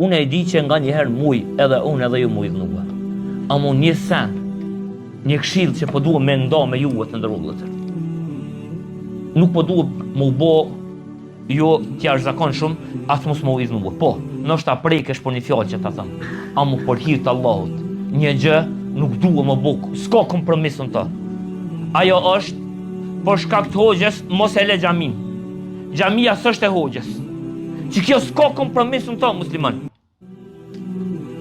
Unë e di që nga njëherë muj, edhe unë edhe ju muj dhënua. Amo një sen, një këshill që po duhet me nda me juve të ndërullët. Nuk po duhet më bo jo t'ja është zakon shumë, asë mos më uvizhnua. Po, nështë ta prejkesh për një fjallë që ta thëmë. Amo për hirtë Allahut, një gjë nuk duhet më bukë, s'ka kompromisën ta. Ajo është, për shkak të hoxhës, mos e le xhamin. Xhamia s'është e hoxhës. Që kjo s'ka kompromis në ta, musliman.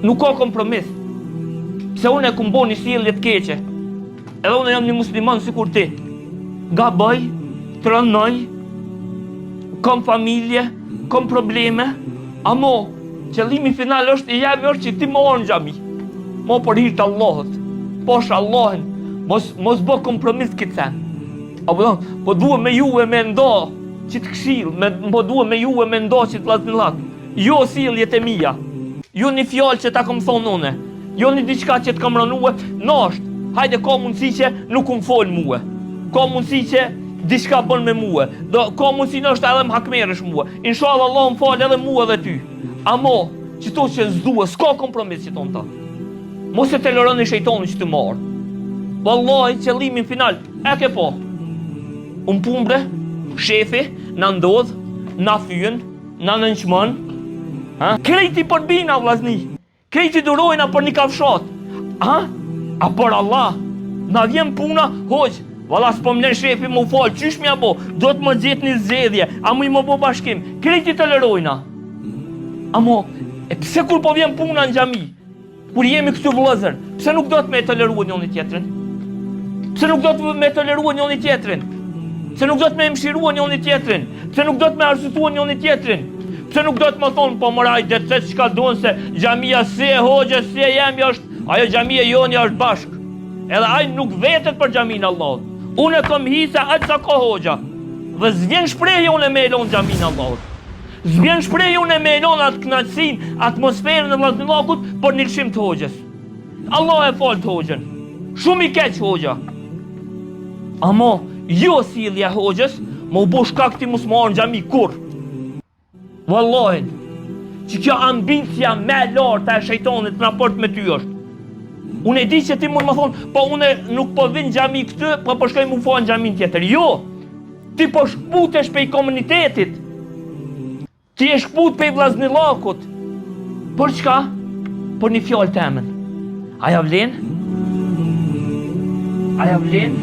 Nuk ka kompromis. Se unë e kumbo një sjellje të keqe. Edhe unë jam një musliman sikur ti. Gaboj, tronoj, kam familje, kam probleme, amo qëllimi final është i jemi është që ti më orë në xhami. Mo për hirtë Allahut. Posh Allahin, mos bë kompromis këtë sen. Po duhet me juve me nda që të këshill, po duhet me juve me nda që të vllazëllat. Jo sjelljet e mia. Jo një fjalë që ta kam thonë une. Jo një diçka që të kam rënue. Nasht, hajde ka mundësi që nuk më fol mua. Ka mundësi që diçka bën me mua. Ka mundësi nështë edhe më hakmerësh mua. Inshallah Allah më fal edhe mua dhe ty. Amo, që to që s'duhet, s'ka kompromis që tonë ta. Mos e të lëroni shejtonin që të marë. Wallahi qëllimin final, e ke po. Unë pumbre, shefi, në ndodh, në fyën, në nënqmën. Krejti për bina, vllazni. Krejti durojna për një kafshat. A për Allah, na vjen puna, hoq, valla s'po mlen shefi më fal, qysh m'ja bo, do të më gjet një zedhje, a mu i më bo bashkim. Krejti të lërojna. Amo, e pse kur po vjen puna në xhami, kur jemi këtu vëllezër, pse nuk do të me toleruar njëri tjetrin? Pse nuk do të me toleruar njëri tjetrin? Pse nuk do të me mshirua njëri tjetrin? Pse nuk do të me arsyetua njëri tjetrin? Pse nuk do të më thonë po moraj dhe të çka duan se xhamia si e hoxha, si e jemi është, ajo xhamia joni është bashk. Edhe ai nuk vetet për xhamin Allahut. Unë kam hise atë sa ka hoxha. Dhe s'vjen shprehje unë me elon xhamin Allahut. S'vjen shprehje unë me elon atë kënaqësinë, atmosferën e vllazëllakut për një lëshim të hoxhës. Allah e fal të hoxhën. Shumë i keq hoxha. Amo, jo sjellja e hoxhës, më u bë shkak ti mos marr në xhami kur. Wallahi, që kjo ambicia me lartë e shejtonit në raport me ty është. Unë e di që ti mund më thonë, po unë nuk po vin xhami këtë, po po shkoj më fa në xhamin tjetër. Jo, ti po shkputesh pej komunitetit. Ti e shkput pej vllazëllakut. Për çka? Për një fjalë temën. Aja vlen? Aja vlen?